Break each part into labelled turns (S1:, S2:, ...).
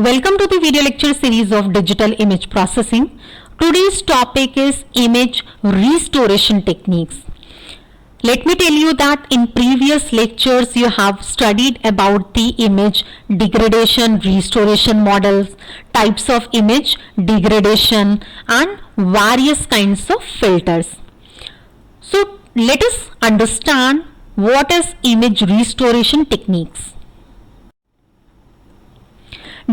S1: Welcome to the video lecture series of digital image processing. Today's topic is image restoration techniques. Let me tell you that in previous lectures you have studied about the image degradation restoration models, types of image degradation and various kinds of filters. So let us understand what is image restoration techniques.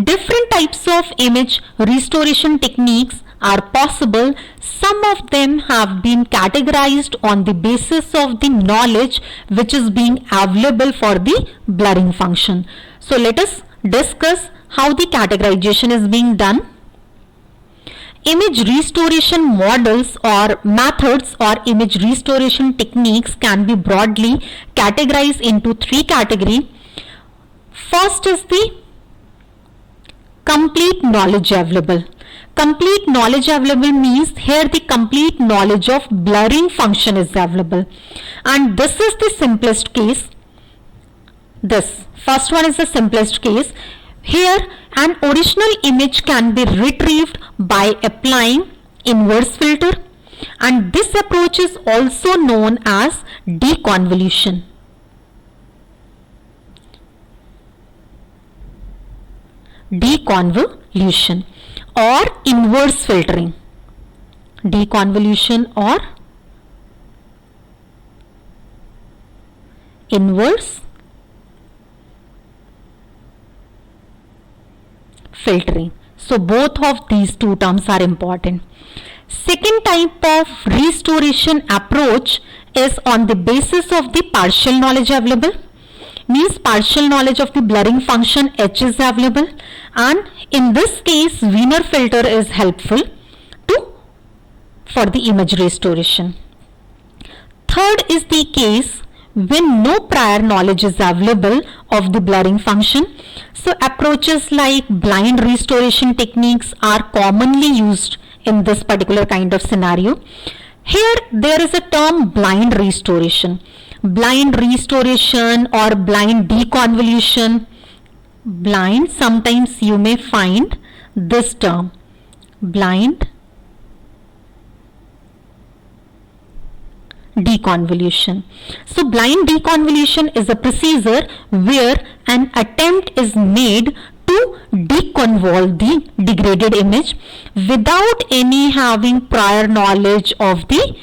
S1: Different types of image restoration techniques are possible. Some of them have been categorized on the basis of the knowledge which is being available for the blurring function. So let us discuss how the categorization is being done. Image restoration models or methods or image restoration techniques can be broadly categorized into three categories. First is the complete knowledge available. Complete knowledge available means here the complete knowledge of blurring function is available, and this is the simplest case. This first one is the simplest case. Here an original image can be retrieved by applying inverse filter, and this approach is also known as deconvolution. Deconvolution or inverse filtering. Deconvolution or inverse filtering. So both of these two terms are important. Second type of restoration approach is on the basis of the partial knowledge available. Means partial knowledge of the blurring function H is available, and in this case Wiener filter is helpful for the image restoration. Third is the case when no prior knowledge is available of the blurring function. So approaches like blind restoration techniques are commonly used in this particular kind of scenario. Here there is a term blind restoration. Blind restoration or blind deconvolution. Blind, sometimes you may find this term, blind deconvolution. So blind deconvolution is a procedure where an attempt is made to deconvolve the degraded image without any having prior knowledge of the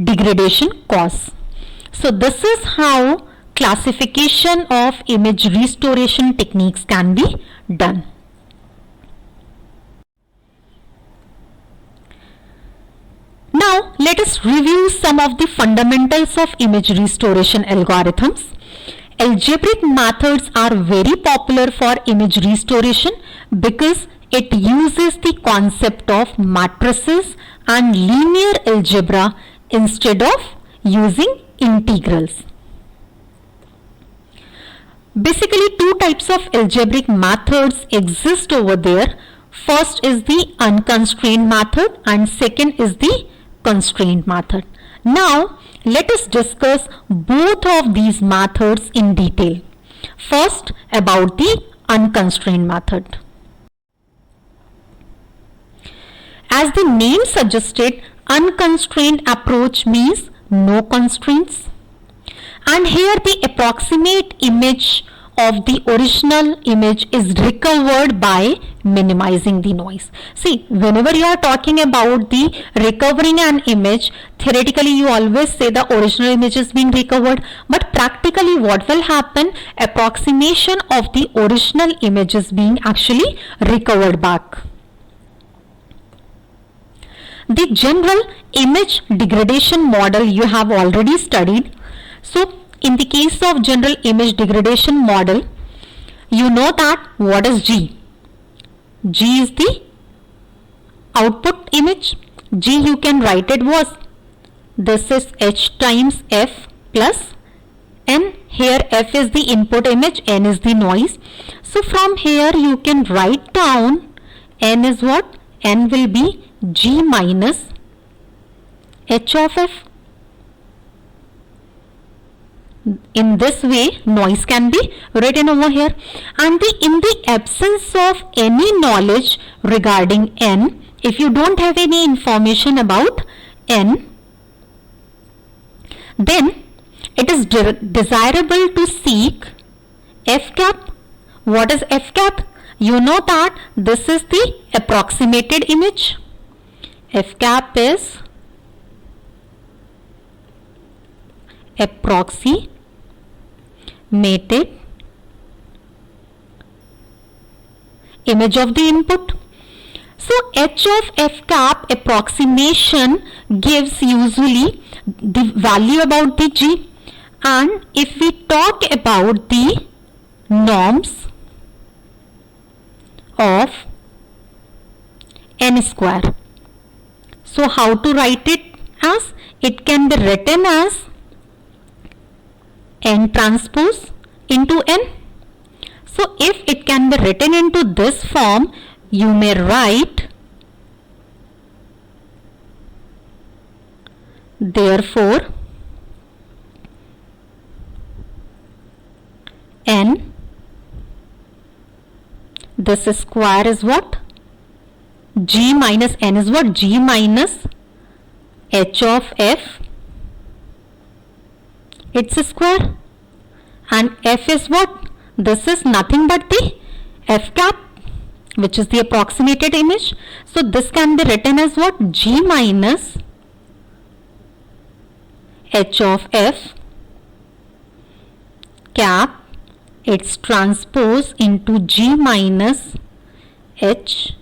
S1: degradation cause. So this is how classification of image restoration techniques can be done. Now let us review some of the fundamentals of image restoration algorithms. Algebraic methods are very popular for image restoration because it uses the concept of matrices and linear algebra instead of using integrals. Basically two types of algebraic methods exist over there. First is the unconstrained method and second is the constrained method. Now let us discuss both of these methods in detail. First about the unconstrained method. As the name suggested, unconstrained approach means no constraints, and here the approximate image of the original image is recovered by minimizing the noise. See, whenever you are talking about the recovering an image, theoretically you always say the original image is being recovered, but practically what will happen, approximation of the original image is being actually recovered back. The general image degradation model you have already studied. So in the case of general image degradation model, you know that what is G? G is the output image. G you can write it was, this is H times F plus N. Here F is the input image, N is the noise. So from here you can write down N is what? N will be G minus H of F. In this way, noise can be written over here. And in the absence of any knowledge regarding n, if you don't have any information about n, then it is desirable to seek f cap. What is f cap? You know that this is the approximated image. F cap is approximated image of the input. So h of f cap approximation gives usually the value about the g, and if we talk about the norms of n square, so how to write it as? It can be written as n transpose into n. So if it can be written into this form, you may write therefore n, this square is what? G minus n is what? G minus h of f, its square, and f is what? This is nothing but the f cap, which is the approximated image. So this can be written as what? G minus h of f cap, its transpose into G minus h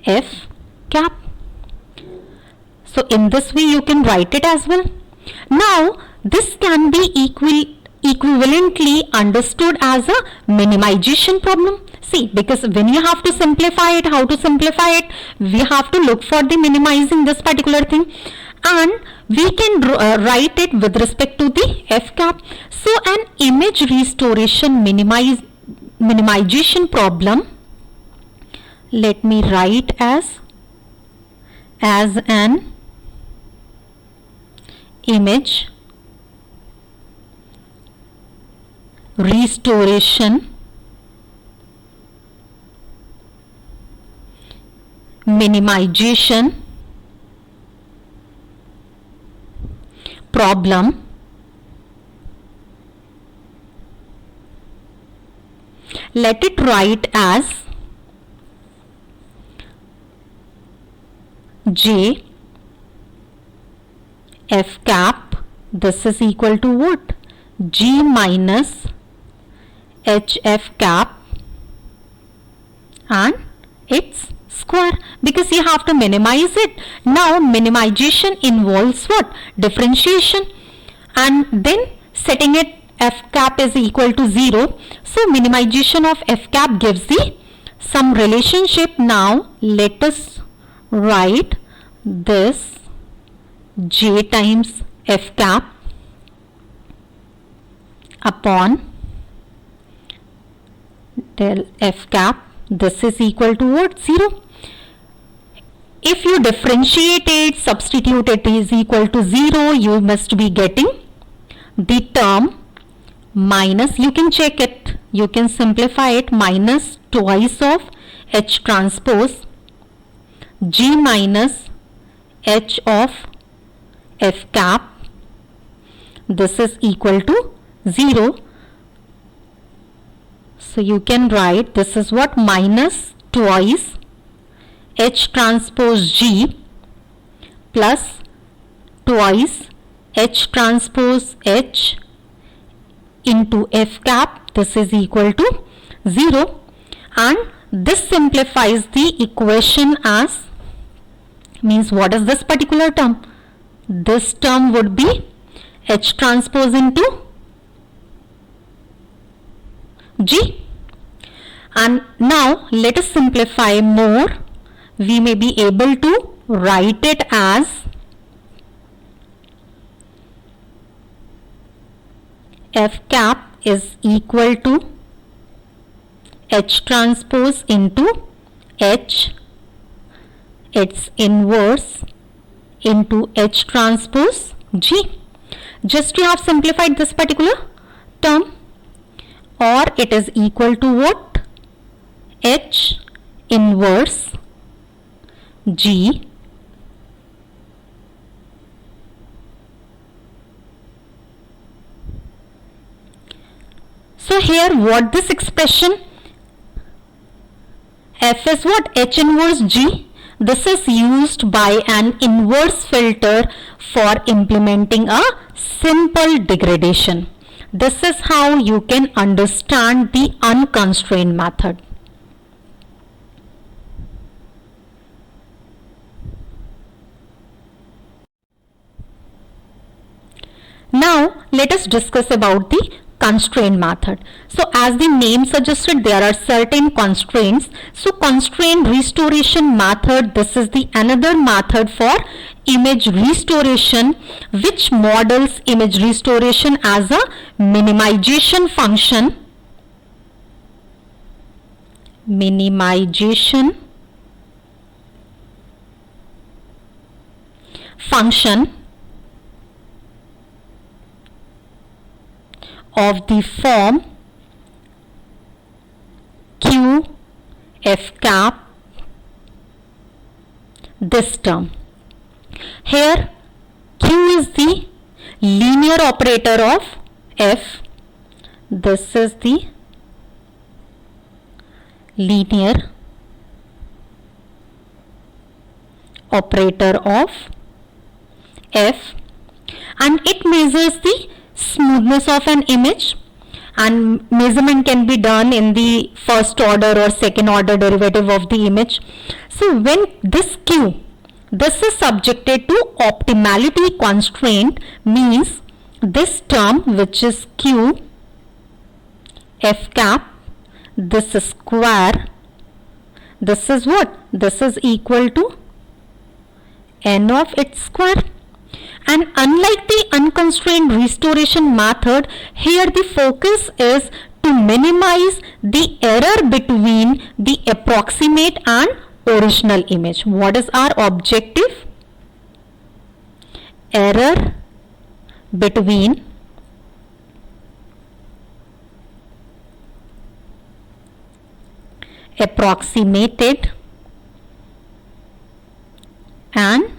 S1: f cap. So in this way you can write it as well. Now this can be equivalently understood as a minimization problem. See, because when you have to simplify it, how to simplify it? We have to look for the minimizing this particular thing, and we can write it with respect to the f cap. So an image restoration minimization problem, let me write as an image restoration minimization problem. Let it write as J f cap, this is equal to what? G minus h f cap and its square, because you have to minimize it. Now minimization involves what? Differentiation, and then setting it f cap is equal to 0. So minimization of f cap gives the some relationship. Now let us write this j times f cap upon del f cap, this is equal to what? 0. If you differentiate it, substitute it is equal to 0, you must be getting the term minus, you can check it, you can simplify it, minus twice of h transpose G minus h of f cap, this is equal to 0. So you can write this is what? Minus twice h transpose G plus twice h transpose h into f cap, this is equal to 0, and this simplifies the equation as, means what is this particular term? This term would be h transpose into G. And now let us simplify more. We may be able to write it as f cap is equal to h transpose into h, its inverse, into h transpose G. Just you have simplified this particular term, or it is equal to what? H inverse G so here what this expression F is what? H inverse G. This is used by an inverse filter for implementing a simple degradation. This is how you can understand the unconstrained method. Now let us discuss about the constraint method. So as the name suggested, there are certain constraints. So constraint restoration method, this is the another method for image restoration, which models image restoration as a minimization function. Minimization function of the form Q F cap this term. Here Q is the linear operator of F. This is the linear operator of F, and it measures the smoothness of an image, and measurement can be done in the first order or second order derivative of the image. So when this Q, this is subjected to optimality constraint, means this term which is Q F cap, this square, this is what? This is equal to n of its square. And unlike the unconstrained restoration method, here the focus is to minimize the error between the approximate and original image. What is our objective? Error between approximated and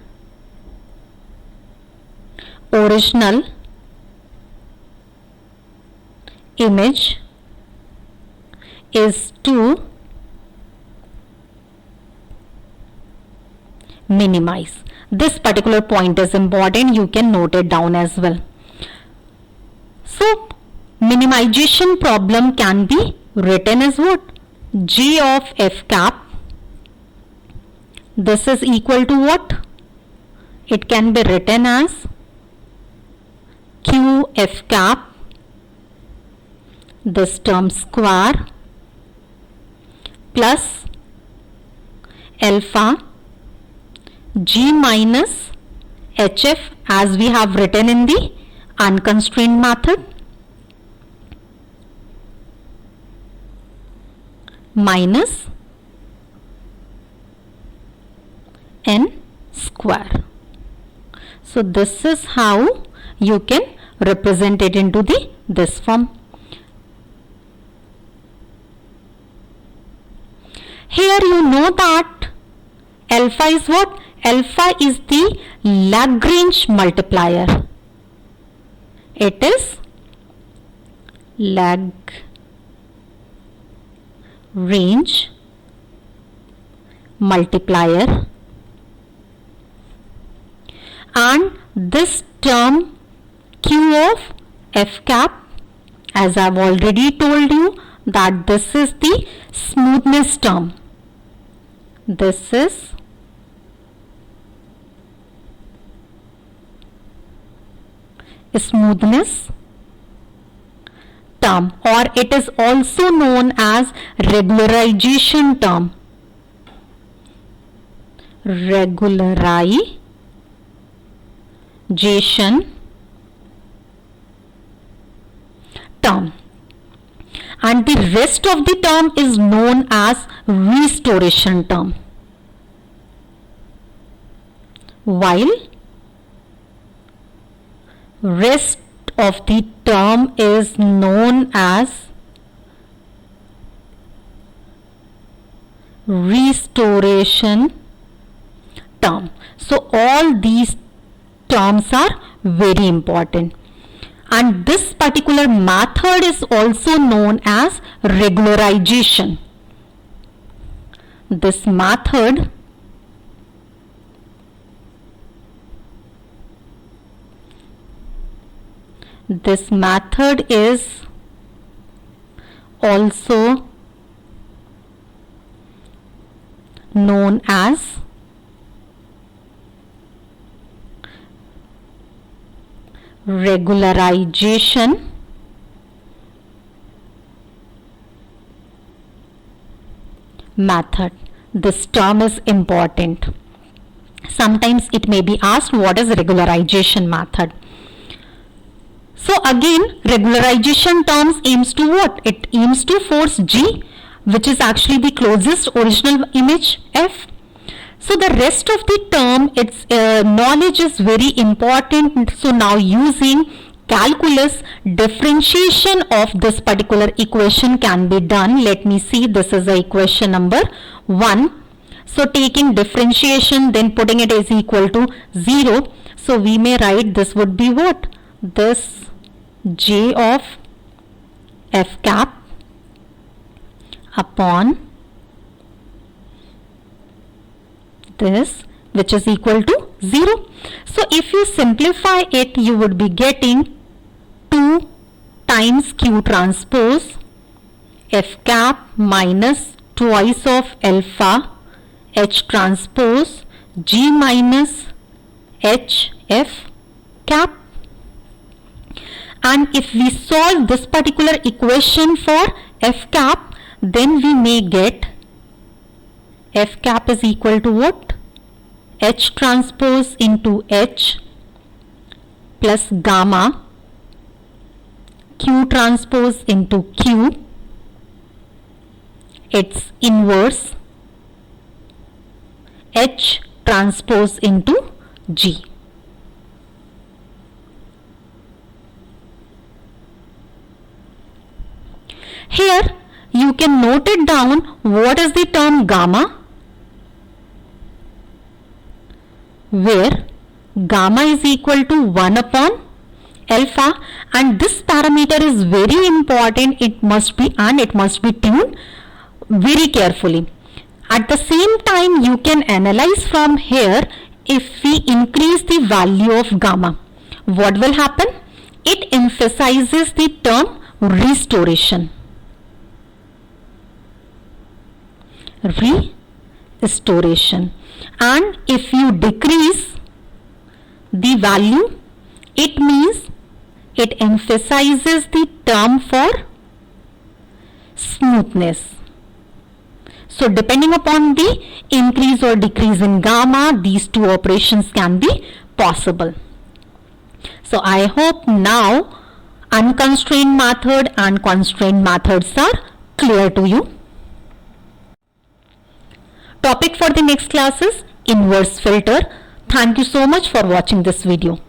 S1: original image is to minimize. This particular point is important, you can note it down as well. So minimization problem can be written as what? G of F cap, this is equal to what? It can be written as Q F cap, this term square, plus alpha G minus HF as we have written in the unconstrained method, minus n square. So this is how you can represent it into this form. Here you know that alpha is what? Alpha is the Lagrange multiplier. It is Lagrange multiplier, and this term Q of F cap, as I have already told you that this is the smoothness term. This is smoothness term, or it is also known as regularization term. Regularization term, and the rest of the term is known as restoration term. While rest of the term is known as restoration term. So all these terms are very important, and this particular method is also known as regularization. This method is also known as regularization method. This term is important. Sometimes it may be asked, what is regularization method? So again, regularization terms aims to what? It aims to force G, which is actually the closest original image F. So the rest of the term, its knowledge is very important. So now using calculus, differentiation of this particular equation can be done. Let me see, this is the equation number 1. So taking differentiation, then putting it is equal to 0. So we may write this would be what? This J of F cap upon this, which is equal to 0. So if you simplify it, you would be getting 2 times Q transpose F cap minus twice of alpha H transpose G minus H F cap. And if we solve this particular equation for F cap, then we may get F cap is equal to what? H transpose into H plus gamma Q transpose into Q, its inverse H transpose into G. Here you can note it down. What is the term gamma? Where gamma is equal to 1 upon alpha, and this parameter is very important. It must be tuned very carefully. At the same time, you can analyze from here. If we increase the value of gamma, what will happen? It emphasizes the term restoration. Restoration. And if you decrease the value, it means it emphasizes the term for smoothness. So depending upon the increase or decrease in gamma, these two operations can be possible. So I hope now unconstrained method and constrained methods are clear to you. Topic for the next class is inverse filter. Thank you so much for watching this video.